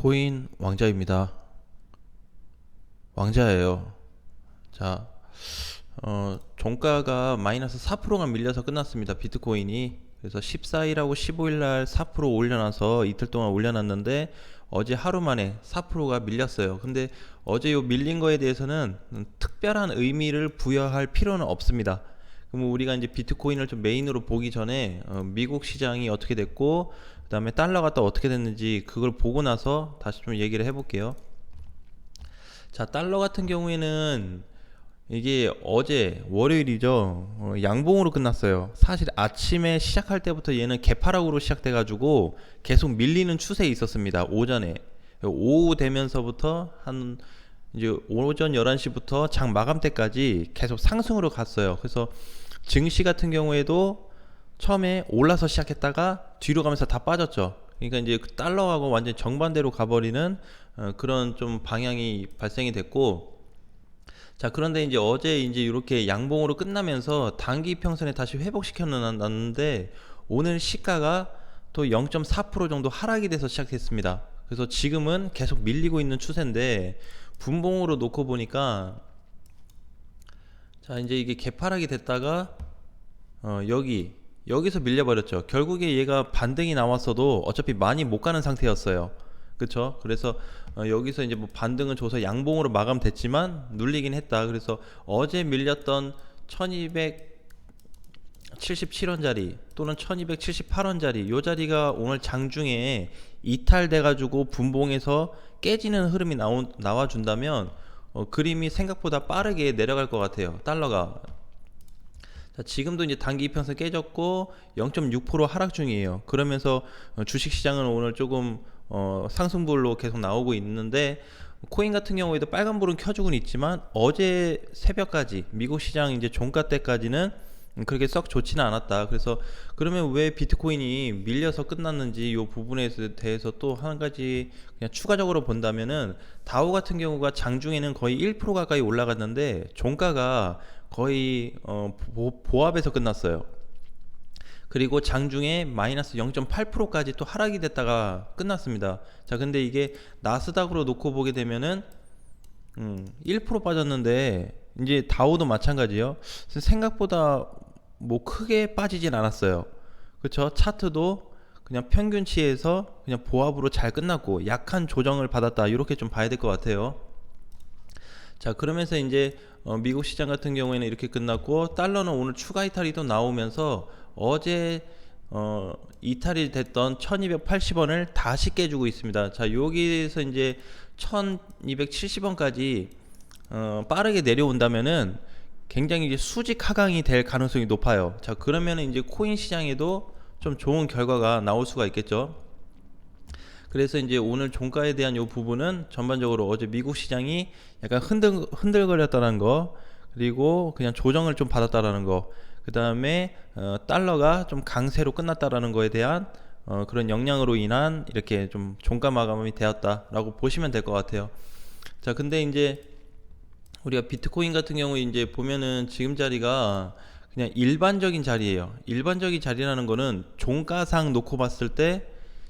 비트코인 왕자입니다. 왕자예요. 자, 종가가 마이너스 4%가 밀려서 끝났습니다. 비트코인이. 그래서 14일하고 15일날 4% 올려놔서 이틀 동안 올려놨는데 어제 하루 만에 4%가 밀렸어요. 근데 어제 요 밀린 거에 대해서는 특별한 의미를 부여할 필요는 없습니다. 그럼 우리가 이제 비트코인을 좀 메인으로 보기 전에 미국 시장이 어떻게 됐고 그 다음에 달러가 또 어떻게 됐는지 그걸 보고 나서 다시 좀 얘기를 해볼게요. 자, 달러 같은 경우에는 이게 어제 월요일이죠. 양봉으로 끝났어요. 사실 아침에 시작할 때부터 얘는 개파락으로 시작돼가지고 계속 밀리는 추세에 있었습니다. 오전에. 오후 되면서부터 한 이제 오전 11시부터 장 마감 때까지 계속 상승으로 갔어요. 그래서 증시 같은 경우에도 처음에 올라서 시작했다가 뒤로 가면서 다 빠졌죠. 그러니까 이제 그 달러하고 완전 정반대로 가버리는 그런 좀 방향이 발생이 됐고, 자, 그런데 이제 어제 이제 이렇게 양봉으로 끝나면서 단기 평선에 다시 회복시켜 놨는데 오늘 시가가 또 0.4% 정도 하락이 돼서 시작했습니다. 그래서 지금은 계속 밀리고 있는 추세인데 분봉으로 놓고 보니까, 자, 이제 이게 개파락이 됐다가 여기서 밀려버렸죠. 결국에 얘가 반등이 나왔어도 어차피 많이 못 가는 상태였어요. 그쵸? 그래서 여기서 이제 뭐 반등은 줘서 양봉으로 마감됐지만 눌리긴 했다. 그래서 어제 밀렸던 1277원짜리 또는 1278원짜리 요 자리가 오늘 장중에 이탈돼 가지고 분봉에서 깨지는 흐름이 나와준다면 그림이 생각보다 빠르게 내려갈 것 같아요. 달러가. 자, 지금도 이제 단기 이평선 깨졌고 0.6% 하락 중이에요. 그러면서 주식시장은 오늘 조금 상승불로 계속 나오고 있는데, 코인 같은 경우에도 빨간불은 켜주고는 있지만 어제 새벽까지 미국 시장 이제 종가 때까지는 그렇게 썩 좋지는 않았다. 그래서 그러면 왜 비트코인이 밀려서 끝났는지 이 부분에 대해서 또 한 가지 그냥 추가적으로 본다면은, 다우 같은 경우가 장중에는 거의 1% 가까이 올라갔는데 종가가 거의 보합에서 끝났어요. 그리고 장중에 마이너스 0.8%까지 또 하락이 됐다가 끝났습니다. 자, 근데 이게 나스닥으로 놓고 보게 되면은 1% 빠졌는데 이제 다우도 마찬가지요. 생각보다 뭐 크게 빠지진 않았어요. 그렇죠? 차트도 그냥 평균치에서 그냥 보합으로 잘 끝났고 약한 조정을 받았다, 이렇게 좀 봐야 될 것 같아요. 자, 그러면서 이제 미국 시장 같은 경우에는 이렇게 끝났고, 달러는 오늘 추가 이탈이 또 나오면서 어제 이탈이 됐던 1280원을 다시 깨주고 있습니다. 자, 여기에서 이제 1270원까지 빠르게 내려온다면은 굉장히 이제 수직 하강이 될 가능성이 높아요. 자, 그러면은 이제 코인 시장에도 좀 좋은 결과가 나올 수가 있겠죠. 그래서 이제 오늘 종가에 대한 이 부분은 전반적으로 어제 미국 시장이 약간 흔들거렸다는 거, 그리고 그냥 조정을 좀 받았다라는 거, 그 다음에 달러가 좀 강세로 끝났다라는 거에 대한 그런 영향으로 인한 이렇게 좀 종가 마감이 되었다라고 보시면 될 것 같아요. 자, 근데 이제 우리가 비트코인 같은 경우 이제 보면은 지금 자리가 그냥 일반적인 자리예요. 일반적인 자리라는 거는 종가상 놓고 봤을 때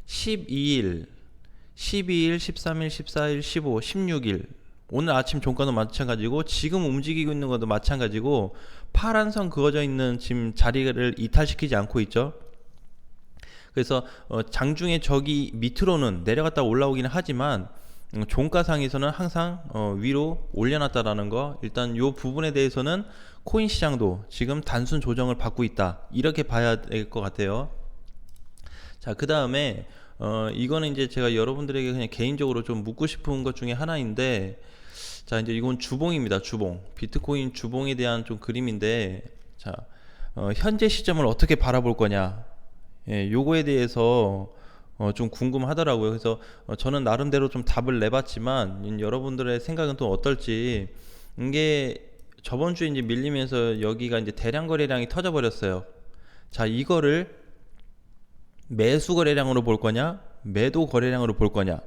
12일, 13일, 14일, 15, 16일, 오늘 아침 종가도 마찬가지고 지금 움직이고 있는 것도 마찬가지고 파란 선 그어져 있는 지금 자리를 이탈시키지 않고 있죠. 그래서 장중에 저기 밑으로는 내려갔다 올라오기는 하지만 종가상에서는 항상 위로 올려놨다라는 거, 일단 요 부분에 대해서는 코인 시장도 지금 단순 조정을 받고 있다, 이렇게 봐야 될 것 같아요. 자, 그 다음에 이거는 이제 제가 여러분들에게 그냥 개인적으로 좀 묻고 싶은 것 중에 하나인데, 자, 이제 이건 주봉입니다. 주봉. 비트코인 주봉에 대한 좀 그림인데, 자, 현재 시점을 어떻게 바라볼 거냐, 예, 요거에 대해서 좀 궁금하더라고요. 그래서 저는 나름대로 좀 답을 내봤지만 여러분들의 생각은 또 어떨지. 이게 저번 주에 이제 밀리면서 여기가 이제 대량 거래량이 터져 버렸어요. 자, 이거를 매수 거래량으로 볼 거냐, 매도 거래량으로 볼 거냐,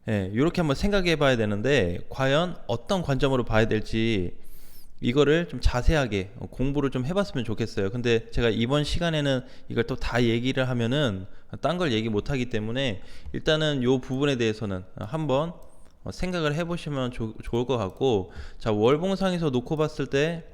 예, 이렇게 한번 생각해 봐야 되는데 과연 어떤 관점으로 봐야 될지 이거를 좀 자세하게 공부를 좀 해봤으면 좋겠어요. 근데 제가 이번 시간에는 이걸 또 다 얘기를 하면은 딴 걸 얘기 못 하기 때문에 일단은 요 부분에 대해서는 한번 생각을 해보시면 좋을 것 같고, 자, 월봉상에서 놓고 봤을 때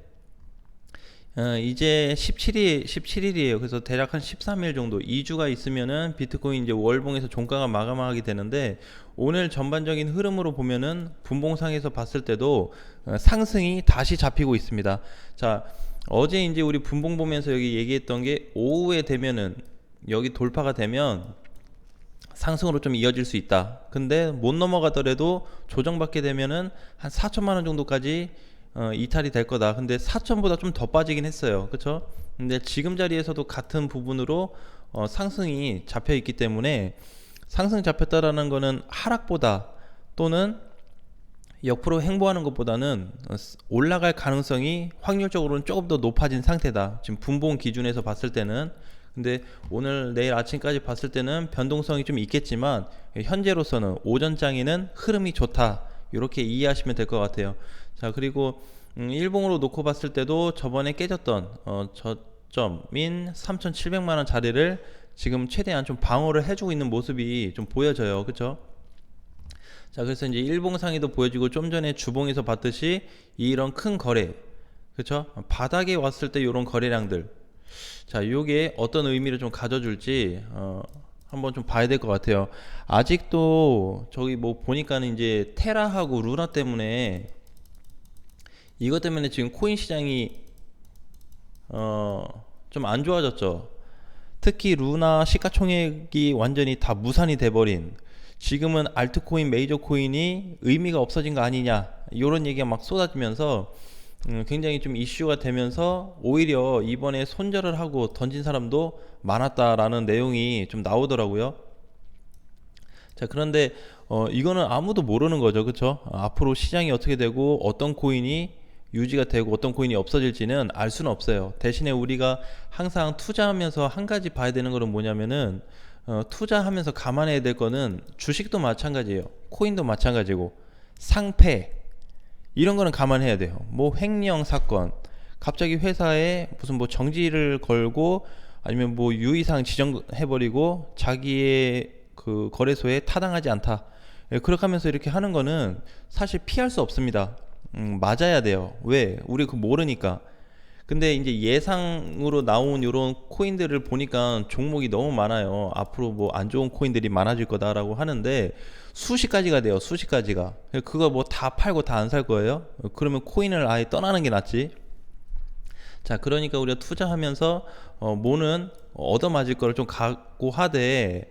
이제 17일이에요. 그래서 대략 한 13일 정도, 2주가 있으면은 비트코인 이제 월봉에서 종가가 마감하게 되는데, 오늘 전반적인 흐름으로 보면은 분봉상에서 봤을 때도 상승이 다시 잡히고 있습니다. 자, 어제 이제 우리 분봉 보면서 여기 얘기했던 게, 오후에 되면은 여기 돌파가 되면 상승으로 좀 이어질 수 있다. 근데 못 넘어가더라도 조정받게 되면은 한 4천만 원 정도까지 이탈이 될 거다. 근데 4천보다 좀 더 빠지긴 했어요. 그쵸? 근데 지금 자리에서도 같은 부분으로 상승이 잡혀 있기 때문에, 상승 잡혔다라는 거는 하락보다 또는 옆으로 행보하는 것보다는 올라갈 가능성이 확률적으로는 조금 더 높아진 상태다. 지금 분봉 기준에서 봤을 때는. 근데 오늘 내일 아침까지 봤을 때는 변동성이 좀 있겠지만, 현재로서는 오전장에는 흐름이 좋다, 이렇게 이해하시면 될 것 같아요. 자, 그리고 일봉으로 놓고 봤을 때도 저번에 깨졌던 저점인 3,700만원 자리를 지금 최대한 좀 방어를 해주고 있는 모습이 좀 보여져요. 그쵸? 자, 그래서 이제 일봉상에도 보여지고, 좀 전에 주봉에서 봤듯이 이런 큰 거래, 그쵸? 바닥에 왔을 때 이런 거래량들, 자, 요게 어떤 의미를 좀 가져줄지 한번 좀 봐야 될 것 같아요. 아직도 저기 뭐 보니까는 이제 테라하고 루나 때문에, 이것 때문에 지금 코인 시장이 좀 안 좋아졌죠. 특히 루나 시가총액이 완전히 다 무산이 돼버린, 지금은 알트코인, 메이저 코인이 의미가 없어진 거 아니냐, 이런 얘기가 막 쏟아지면서 굉장히 좀 이슈가 되면서, 오히려 이번에 손절을 하고 던진 사람도 많았다라는 내용이 좀 나오더라고요. 자, 그런데 이거는 아무도 모르는 거죠. 그쵸? 앞으로 시장이 어떻게 되고 어떤 코인이 유지가 되고 어떤 코인이 없어질지는 알 수는 없어요. 대신에 우리가 항상 투자하면서 한 가지 봐야 되는 거는 뭐냐면은, 투자하면서 감안해야 될 거는, 주식도 마찬가지예요. 코인도 마찬가지고, 상패, 이런 거는 감안해야 돼요. 뭐 횡령 사건, 갑자기 회사에 무슨 뭐 정지를 걸고, 아니면 뭐 유의사항 지정해버리고 자기의 그 거래소에 타당하지 않다, 그렇게 하면서 이렇게 하는 거는 사실 피할 수 없습니다. 맞아야 돼요. 왜? 우리 그 모르니까. 근데 이제 예상으로 나온 이런 코인들을 보니까 종목이 너무 많아요. 앞으로 뭐 안 좋은 코인들이 많아질 거다라고 하는데, 수십 가지가 돼요. 수십 가지가. 그거 뭐 다 팔고 다 안 살 거예요? 그러면 코인을 아예 떠나는 게 낫지. 자, 그러니까 우리가 투자하면서 뭐는 얻어맞을 거를 좀 각오하되,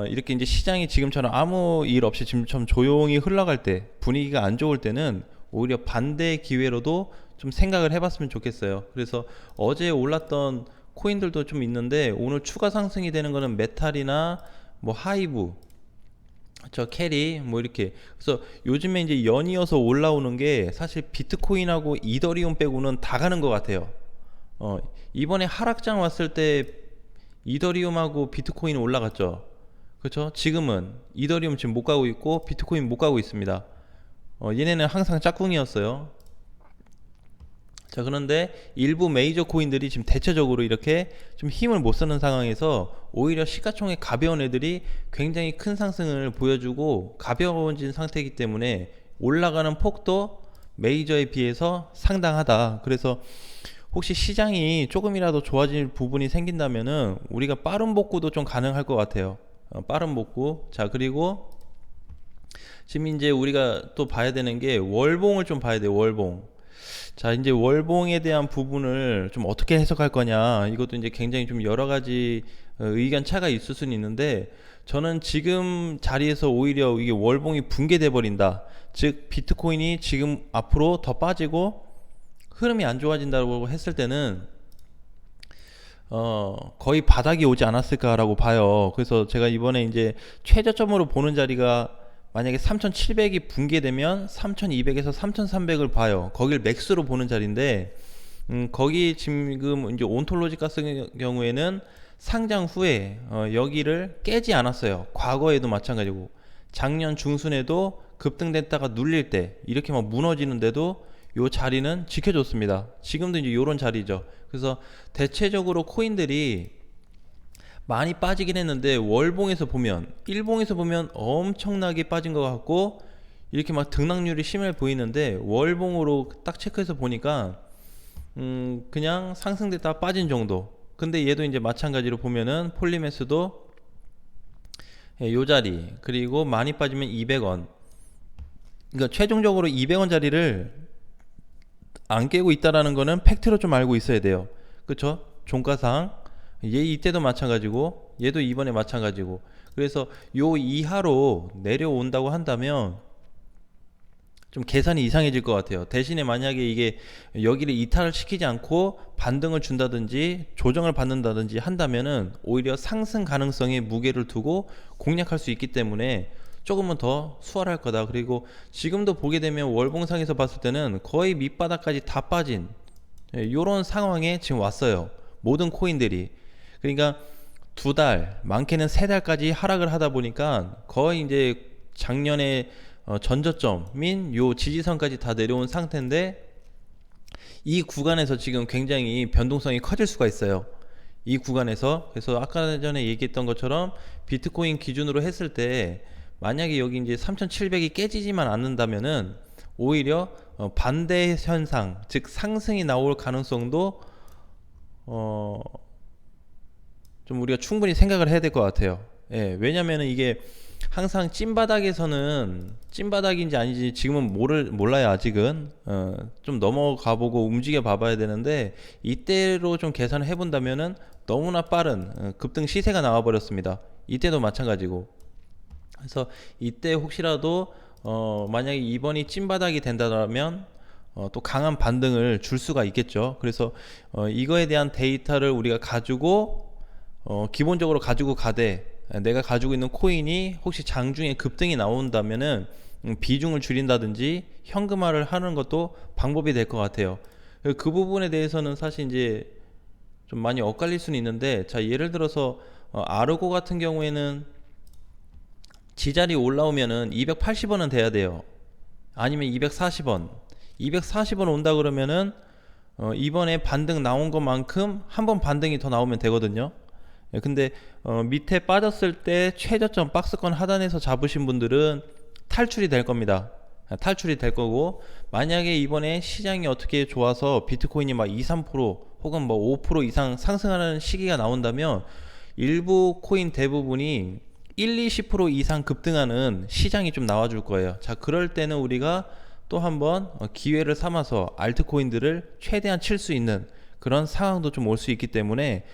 이렇게 이제 시장이 지금처럼 아무 일 없이 지금 좀 조용히 흘러갈 때, 분위기가 안 좋을 때는 오히려 반대의 기회로도 좀 생각을 해봤으면 좋겠어요. 그래서 어제 올랐던 코인들도 좀 있는데, 오늘 추가 상승이 되는 거는 메탈이나 뭐 하이브, 저 캐리, 뭐 이렇게. 그래서 요즘에 이제 연이어서 올라오는 게 사실 비트코인하고 이더리움 빼고는 다 가는 것 같아요. 이번에 하락장 왔을 때 이더리움하고 비트코인 올라갔죠. 그렇죠? 지금은 이더리움 지금 못 가고 있고 비트코인 못 가고 있습니다. 얘네는 항상 짝꿍이었어요. 자, 그런데 일부 메이저 코인들이 지금 대체적으로 이렇게 좀 힘을 못 쓰는 상황에서, 오히려 시가총액 가벼운 애들이 굉장히 큰 상승을 보여주고 가벼워진 상태이기 때문에 올라가는 폭도 메이저에 비해서 상당하다. 그래서 혹시 시장이 조금이라도 좋아질 부분이 생긴다면은 우리가 빠른 복구도 좀 가능할 것 같아요. 빠른 복구. 자, 그리고 지금 이제 우리가 또 봐야 되는 게, 월봉을 좀 봐야 돼요. 월봉. 자, 이제 월봉에 대한 부분을 좀 어떻게 해석할 거냐, 이것도 이제 굉장히 좀 여러 가지 의견 차가 있을 수는 있는데, 저는 지금 자리에서 오히려 이게 월봉이 붕괴돼 버린다, 즉 비트코인이 지금 앞으로 더 빠지고 흐름이 안 좋아진다고 했을 때는 거의 바닥이 오지 않았을까라고 봐요. 그래서 제가 이번에 이제 최저점으로 보는 자리가, 만약에 3700이 붕괴되면 3200에서 3300을 봐요. 거길 맥스로 보는 자리인데, 거기 지금 이제 온톨로지 같은 경우에는 상장 후에 여기를 깨지 않았어요. 과거에도 마찬가지고, 작년 중순에도 급등됐다가 눌릴 때 이렇게 막 무너지는데도 요 자리는 지켜줬습니다. 지금도 이제 요런 자리죠. 그래서 대체적으로 코인들이 많이 빠지긴 했는데 월봉에서 보면, 일봉에서 보면 엄청나게 빠진 것 같고 이렇게 막 등락률이 심해 보이는데, 월봉으로 딱 체크해서 보니까 그냥 상승됐다 빠진 정도. 근데 얘도 이제 마찬가지로 보면은 폴리메스도 요 자리, 그리고 많이 빠지면 200원. 그러니까 최종적으로 200원 자리를 안 깨고 있다라는 거는 팩트로 좀 알고 있어야 돼요. 그쵸? 종가상 얘 이때도 마찬가지고 얘도 이번에 마찬가지고. 그래서 요 이하로 내려온다고 한다면 좀 계산이 이상해질 것 같아요. 대신에 만약에 이게 여기를 이탈을 시키지 않고 반등을 준다든지 조정을 받는다든지 한다면은 오히려 상승 가능성에 무게를 두고 공략할 수 있기 때문에 조금은 더 수월할 거다. 그리고 지금도 보게 되면 월봉상에서 봤을 때는 거의 밑바닥까지 다 빠진 요런 상황에 지금 왔어요. 모든 코인들이. 그러니까 2달, 많게는 3달까지 하락을 하다 보니까 거의 이제 작년에 전저점인 요 지지선까지 다 내려온 상태인데, 이 구간에서 지금 굉장히 변동성이 커질 수가 있어요. 이 구간에서. 그래서 아까 전에 얘기했던 것처럼 비트코인 기준으로 했을 때 만약에 여기 이제 3700이 깨지지만 않는다면은 오히려 반대 현상, 즉 상승이 나올 가능성도 좀 우리가 충분히 생각을 해야 될 것 같아요. 예, 왜냐면은 이게 항상 찐바닥에서는 찐바닥인지 아닌지 지금은 몰라요. 아직은 좀 넘어가 보고 움직여 봐봐야 되는데, 이때로 좀 계산을 해본다면은 너무나 빠른 급등 시세가 나와 버렸습니다. 이때도 마찬가지고. 그래서 이때 혹시라도 만약에 이번이 찐바닥이 된다면 또 강한 반등을 줄 수가 있겠죠. 그래서 이거에 대한 데이터를 우리가 가지고 기본적으로 가지고 가되, 내가 가지고 있는 코인이 혹시 장중에 급등이 나온다면은 비중을 줄인다든지 현금화를 하는 것도 방법이 될 것 같아요. 그 부분에 대해서는 사실 이제 좀 많이 엇갈릴 수는 있는데, 자 예를 들어서 아르고 같은 경우에는 지자리 올라오면은 280원은 돼야 돼요. 아니면 240원. 240원 온다 그러면은 이번에 반등 나온 것만큼 한 번 반등이 더 나오면 되거든요. 근데 밑에 빠졌을 때 최저점 박스권 하단에서 잡으신 분들은 탈출이 될 겁니다. 탈출이 될 거고, 만약에 이번에 시장이 어떻게 좋아서 비트코인이 막 2, 3% 혹은 뭐 5% 이상 상승하는 시기가 나온다면 일부 코인 대부분이 1, 20% 이상 급등하는 시장이 좀 나와줄 거예요. 자, 그럴 때는 우리가 또 한번 기회를 삼아서 알트코인들을 최대한 칠 수 있는 그런 상황도 좀 올 수 있기 때문에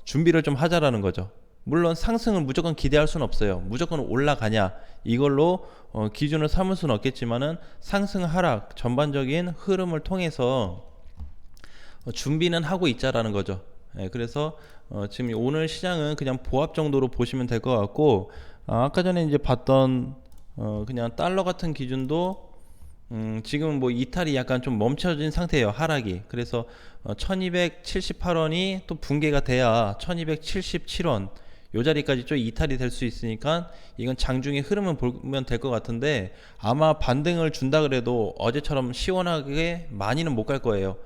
준비를 좀 하자라는 거죠. 물론 상승을 무조건 기대할 수는 없어요. 무조건 올라가냐 이걸로 기준을 삼을 수는 없겠지만은 상승 하락 전반적인 흐름을 통해서 준비는 하고 있자라는 거죠. 그래서 지금 오늘 시장은 그냥 보합 정도로 보시면 될 것 같고, 아까 전에 이제 봤던 그냥 달러 같은 기준도 지금 뭐 이탈이 약간 좀 멈춰진 상태예요. 하락이. 그래서 1278원이 또 붕괴가 돼야 1277원 요 자리까지 좀 이탈이 될 수 있으니까 이건 장중의 흐름을 보면 될 것 같은데, 아마 반등을 준다 그래도 어제처럼 시원하게 많이는 못 갈 거예요.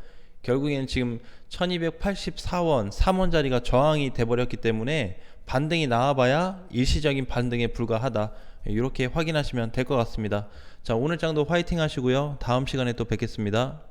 결국에는 지금 1284원 3원 자리가 저항이 돼버렸기 때문에 반등이 나와봐야 일시적인 반등에 불과하다, 이렇게 확인하시면 될 것 같습니다. 자, 오늘 장도 화이팅 하시고요. 다음 시간에 또 뵙겠습니다.